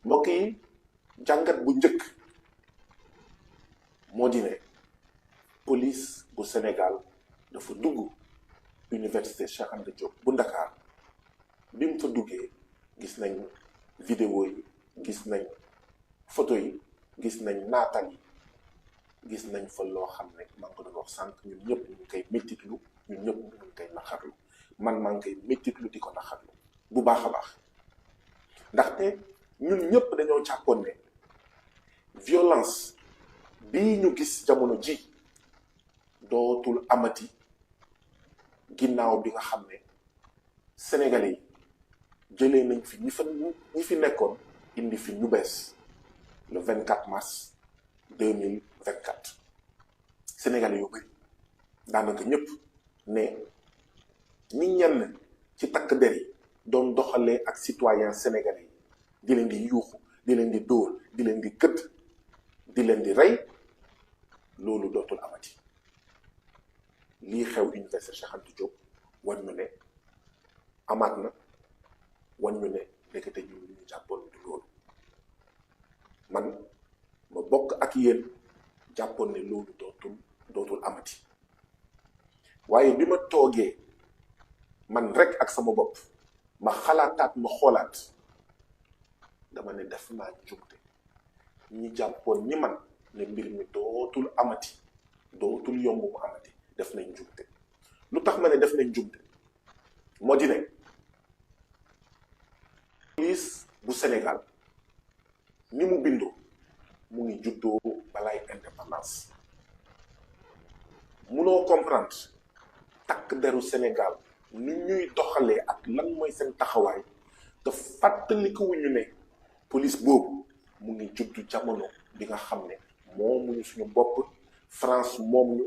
mbokk yi jàngat bu njëkk moo di ne police bu Sénégal dafa dugg université Cheikh Anta Diop bu Ndakaar bi mu fa duggee gis nañ vidéo yi gis nañ photo yi gis nañ naatal yi gis nañ fa loo xam ne maa ngi ko doon wax sànq ñun ñëpp ñu ngi koy méttitlu ñun ñëpp ñu ngi koy naxarlu man maa ngi koy méttitlu di ko naxarlu bu baax a baax ndaxte ñun ñëpp dañoo jàppoon ne violence bii ñu gis jamono ji dootul amati ginnaaw bi nga xam ne Sénégalais yi jëlee nañ fi ñi fi nekkoon indi fi ñu bees le 24 mars 2024 Sénégalais yu bëri daanaka ñëpp ne ñi ñenn ci takk der yi doon doxalee ak citoyen sénégalais yi di leen di yuuxu di leen di dóor di leen di këdd di leen di rey loolu dootul amati lii xew université Cheikh Anta Diop wan ñu ne amaat na wan ñu ne ndekete ñu ñu jàppoon du loolu man ma bokk ak yéen jàppoon ne loolu dootul amati waaye bi ma toogee man rek ak sama bopp ma xalaataat ma xoolaat dama ne def naa njumte ñi jàppoon ni man ne mbir mi dootul amati dootul yomb mu amati def nañ njumte lu tax ma ne def nañ njumte moo di ne police bu Sénégal ni mu bindoo mu ngi juddoo balaay indépendance munoo comprendre takk deru Sénégal ni ñuy doxalee ak lan mooy seen taxawaay te fàttalikuwuñu ne police boobu mu ngi juddu jamono bi nga xam ne moomuñu suñu bopp France moom ñu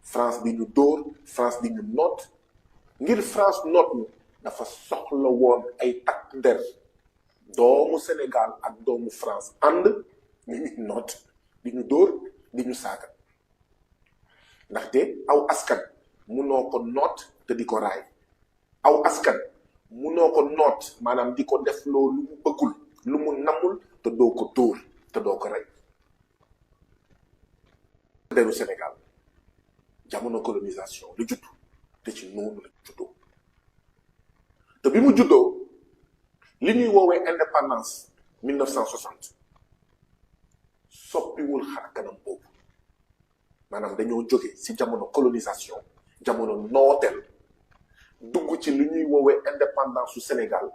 France di ñu dóor France di ñu noot ngir France noot ñu dafa soxla woon ay takk der doomu Sénégal ak doomu France ànd ñu ñuy noot di ñu dóor di ñu saaga ndaxte aw askan munoo ko noot te di ko raay aw askan munoo ko noot maanaam di ko def loo lu mu bëggul lu mu namul te doo ko dóor te doo ko rey deru Sénégal jamono colonisation lu judd te ci noonu la juddoo te bi mu juddoo li ñuy woowee indépendance 1960 soppiwul xar kanam boobu maanaam dañoo jóge ci jamono colonisation jamono nooteel dugg ci li ñuy woowee indépendance su Sénégal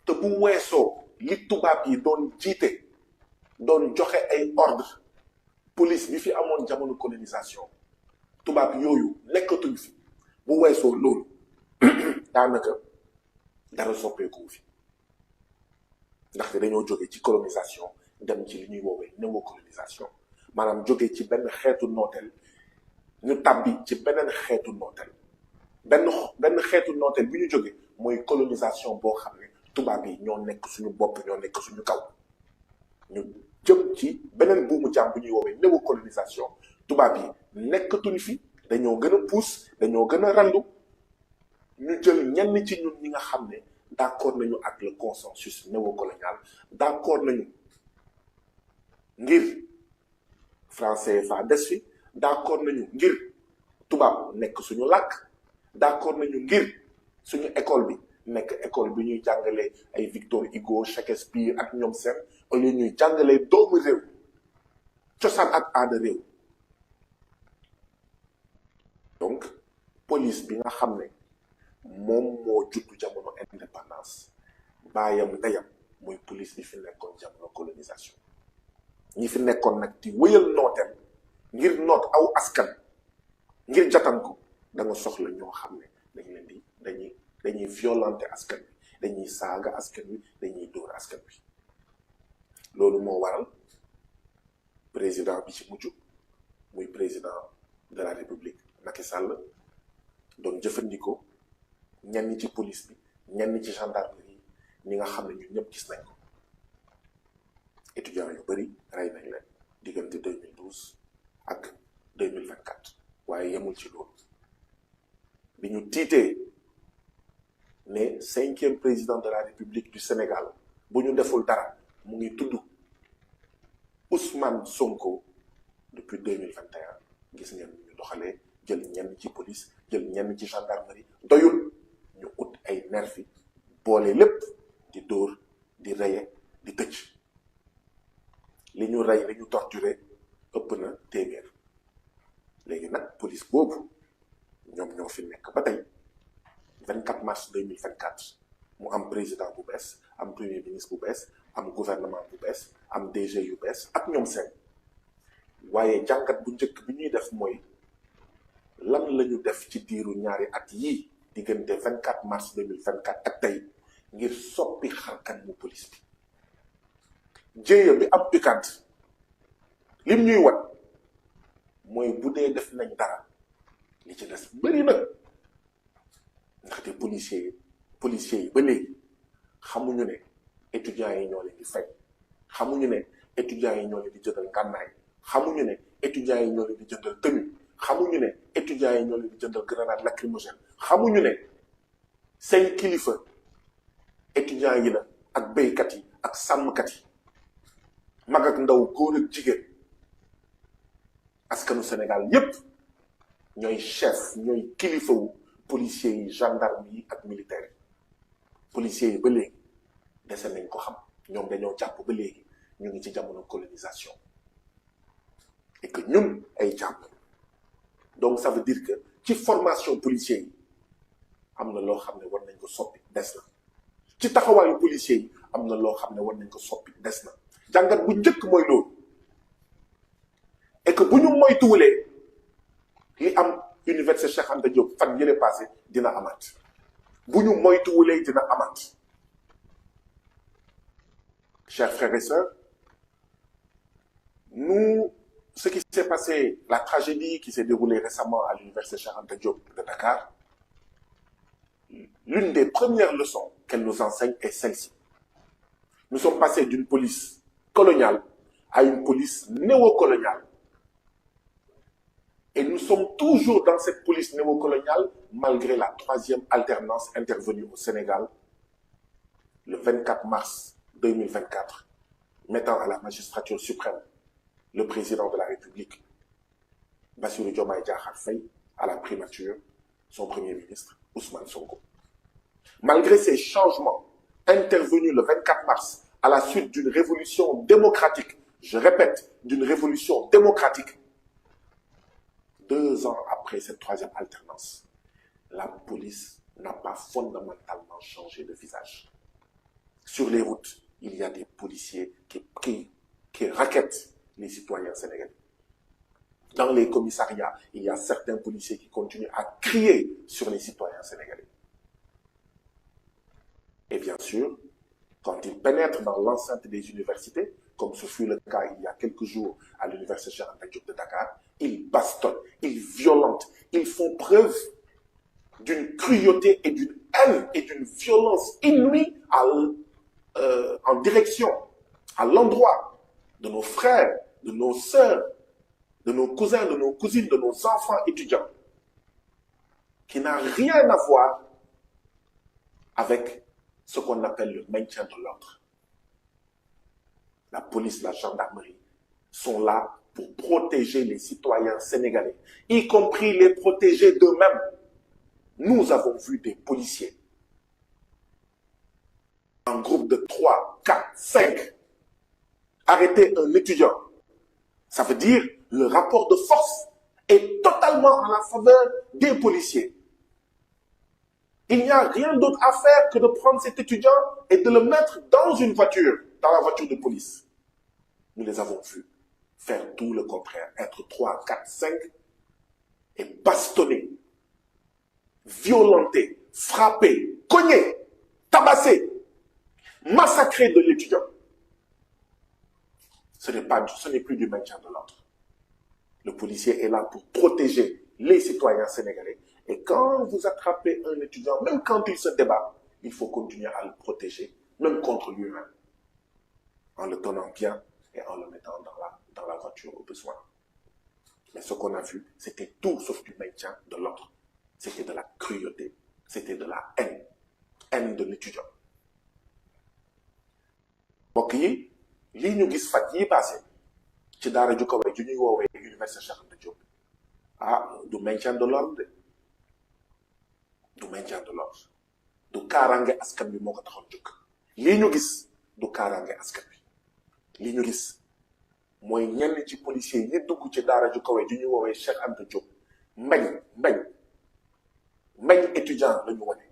te bu weesoo li tubaab yi doon jiite doon joxe ay ordre police bi fi amoon jamono colonisation tubaab yooyu nekkatuñ fi bu weesoo loolu daanaka dara soppeeku fi ndaxte dañoo jóge ci colonisation dem ci li ñuy woowee néocolonisation maanaam jóge ci benn xeetu nooteel ñu tàbbi ci beneen xeetu nooteel benn xeetu nooteel bi ñu jóge mooy colonisation boo xam ne tubaab yi ñoo nekk suñu bopp ñoo nekk suñu kaw ñu jëm ci beneen buumu jàmm bu ñuy woowee néocolonisation tubaab yi nekkatuñ fi dañoo gën a puus dañoo gën a randu ñu jël ñenn ci ñun ñi nga xam ne d'accord nañu ak le consensus néocolonial d'accord nañu ngir français fa des fi d'accord nañu ngir tubaab nekk suñu làkk d'accord nañu ngir suñu école bi nekk école bi ñuy jàngalee ay Victor Hugo Shakespeare ak ñoom seen au lieu ñuy jàngalee doomu réew cosaan ak aada réew donc police bi nga xam ne moom moo juddu jamono indépendance baayam ndeyam mooy police bi fi nekkoon jamono colonisation ñi fi nekkoon nag di wëyal nooteel ngir noot aw askan ngir jatan ko da nga soxla ñoo xam ne dañ leen di dañuy violenter askan bi dañuy saaga askan wi dañuy dóor askan wi loolu moo waral président bi ci mujj muy président de la République Macky Sall doon jëfandikoo ñenn ci police bi ñenn ci gendarmerie ñi nga xam ne ñun ñëpp gis nañ ko étudiants yu bëri rey nañ leen diggante 2012 ak 2024 waaye yemul ci loolu bi ñu tiitee ne 5e président de la République du Sénégal bu ñu deful dara mu ngi tudd Ousmane Sonko depuis 2021 gis ngeen ñu doxalee jël ñenn ci police jël ñenn ci gendarmerie doyul ñu ut ay nervi boole lépp di dóor di reye di tëj li ñu rey li ñu torturé ëpp na téeméer léegi nag police boobu ñoom ñoo fi nekk ba tey 24 mars 2024 mu am président bu bees am premier ministre bu bees am gouvernement bu bees am DG yu bees ak ñoom seen waaye jàngat bu njëkk bi ñuy def mooy lan la ñu def ci diiru ñaari at yii diggante 24 mars 2024 ak tey ngir soppi xarkan mu police bi jéeya bi am UCAD lim ñuy wat mooy bu dee def nañ dara li ci des bëri na ndaxte policiers yi ba léegi xamuñu ne étudiants yi ñoo leen di fay xamuñu ne étudiants yi ñoo leen di jëndal ngànnaay xamuñu ne étudiants yi ñoo leen di jëndal tenue xamuñu ne étudiants yi ñoo leen di jëndal grenade lacrymogène xamuñu ne seen kilifa étudiants yi la ak béykat yi ak sàmmkat yi mag ak ndaw góor ak jigéen askanu Sénégal yépp ñooy chef ñooy kilifawu policiers yi gendarme yi ak militaires yi policiers yi ba léegi dese nañ ko xam ñoom dañoo jàpp ba léegi ñu ngi ci jamono colonisation et que ñun ay jàpp donc ça veut dire que ci formation policiers yi am na loo xam ne war nañ ko soppi des na ci taxawaayu policiers yi am na loo xam ne war nañ ko soppi des na jàngat bu njëkk mooy loolu et que bu ñu moytuwulee li am université Cheikh Anta Diop fan yële passé dina amaat bu ñu moytuwulee dina amaat chers frères et sœurs nous ce qui s'est passé la tragédie qui s'est déroulée récemment à l'université Cheikh Anta Diop de Dakar l'une des premières leçons qu'elle nous enseigne est celle-ci nous sommes passés d'une police coloniale à une police néocoloniale. Et nous sommes toujours dans cette police néocoloniale malgré la troisième alternance intervenue au Sénégal le 24 mars 2024, mettant à la magistrature suprême le président de la République, Bassirou Diomaye Diakhar Faye, à la primature, son premier ministre, Ousmane Sonko. Malgré ces changements intervenus le 24 mars à la suite d'une révolution démocratique, je répète, d'une révolution démocratique, 2 ans après cette troisième alternance, la police n'a pas fondamentalement changé de visage. Sur les routes, il y a des policiers qui raquettent les citoyens sénégalais. Dans les commissariats, il y a certains policiers qui continuent à crier sur les citoyens sénégalais. Et bien sûr, quand ils pénètrent dans l'enceinte des universités, comme ce fut le cas il y a quelques jours à l'université Cheikh Anta Diop de Dakar, ils bastonnent, ils violentent, ils font preuve d'une cruauté et d'une haine et d'une violence inouïe en direction, à l'endroit de nos frères, de nos sœurs, de nos cousins, de nos cousines, de nos enfants étudiants, qui n'a rien à voir avec ce qu'on appelle le maintien de l'ordre. La police, la gendarmerie sont là pour protéger les citoyens sénégalais, y compris les protéger d'eux-mêmes. Nous avons vu des policiers, en groupe de 3, 4, 5, arrêter un étudiant. Ça veut dire le rapport de force est totalement en la faveur des policiers. Il n'y a rien d'autre à faire que de prendre cet étudiant et de le mettre dans une voiture, dans la voiture de police. Nous les avons vus faire tout le contraire, être 3, 4, 5 et bastonner, violenter, frapper, cogner, tabasser, massacrer de l'étudiant. Ce n'est plus du maintien de l'ordre. Le policier est là pour protéger les citoyens sénégalais. Et quand vous attrapez un étudiant, même quand il se débat, il faut continuer à le protéger, même contre lui-même, en le tenant bien et en le mettant dans la voiture au besoin. Mais ce qu'on a vu, c'était tout sauf du maintien de l'ordre. C'était de la cruauté, c'était de la haine de l'étudiant. mbokk yi lii ñu gis fan yii passé ci daara ju kawe ju ñuy woowee université Cheikh Anta Diop du maintien de l'ordre de du maintien de l'ordre du kaaraange askan bi moo ko taxoon jóg lii ñu gis du kaaraange askan bi lii ñu gis mooy ñenn ci policiers yi dugg ci daara ju kawe ju ñuy woowee Cheikh Anta Diop mbañ étudiant la ñu wane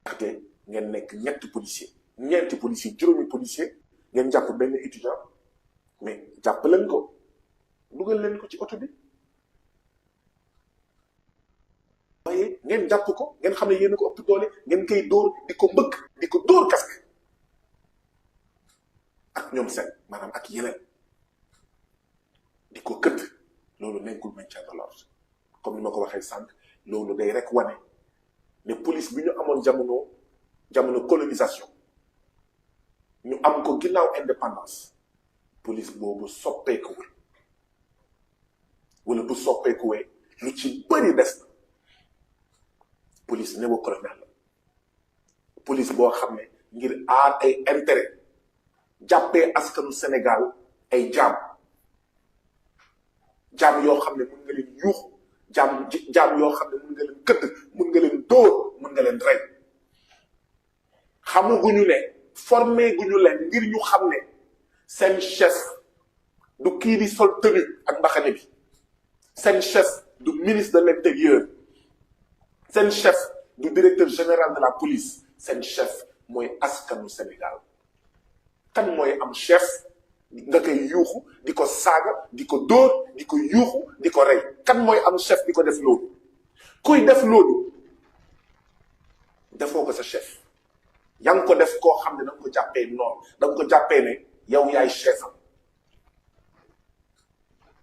ndaxte ngeen nekk ñeenti policier juróomi policier ngeen jàpp benn étudiant mais jàpp leen ko dugal leen ko ci oto bi waaye ngeen jàpp ko ngeen xam ne yéen a ko ëpp doole ngeen koy dóor di ko mbëkk di ko dóor casque ak ñoom seen maanaam ak yeneen di ko këdd loolu nekkul maintien de l'ordre comme ni ma ko waxee sànq loolu day rek wane ne police bi ñu amoon jamono colonisation ñu am ko ginnaaw indépendance police boobu soppeekuwul wala bu soppeekuwee lu ci bëri des na police néocoloniale la police boo xam ne ngir aar ay intérêt jàppee askanu Sénégal ay jaam yoo xam ne mun nga leen yuuxu jaam yoo xam ne mun nga leen këdd mun nga leen dóor mun nga leen rey xamuguñu ne formé guñu leen ngir ñu xam ne seen chef du kii di sol tenue ak mbaxane bi seen chef du ministre de l'intérieur seen chef du directeur général de la police seen chef mooy askanu Sénégal kan mooy am chef nga koy yuuxu di ko saaga di ko dóor di ko yuuxu di ko rey kan mooy am chef di ko def loolu kuy def loolu defoo ko sa chef yaa ngi ko def koo xam ne da nga ko jàppee noonu da nga ko jàppee ne yow yaay chef am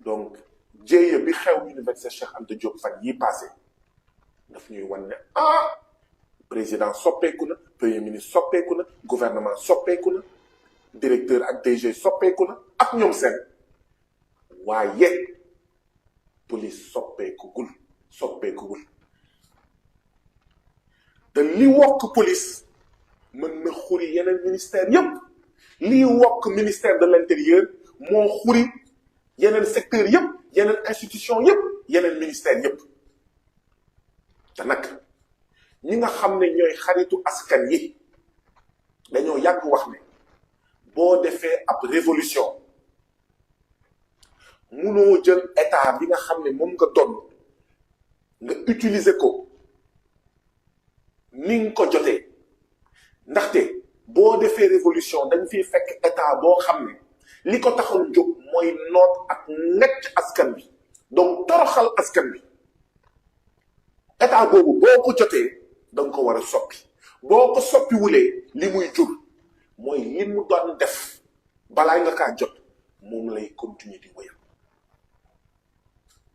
donc jéeya bi xew université Cheikh Anta Diop fan yii passé daf ñuy wan ne président soppeeku na premier ministre soppeeku na gouvernement soppeeku na directeur ak DG soppeeku na ak ñoom seen waaye police soppeekuwul te li wokk police mën na xuri yeneen ministère yépp lii wokk ministère de l'intérieur moo xuri yeneen secteur yépp yeneen institution yépp yeneen ministère yépp te nag ñi nga xam ne ñooy xaritu askan yi dañoo yàgg wax ne boo defee ab révolution munoo jël état bi nga xam ne moom nga doon nga utiliser ko ni nga ko jotee ndaxte boo defee révolution dañ fiy fekk état boo xam ne li ko taxoon jóg mooy noot ak ngecc askan bi donc toroxal askan bi état boobu boo ko jotee danga ko war a soppi boo ko soppiwulee li muy jur mooy li mu doon def balaa nga kaa jot moom lay continuer di wéyal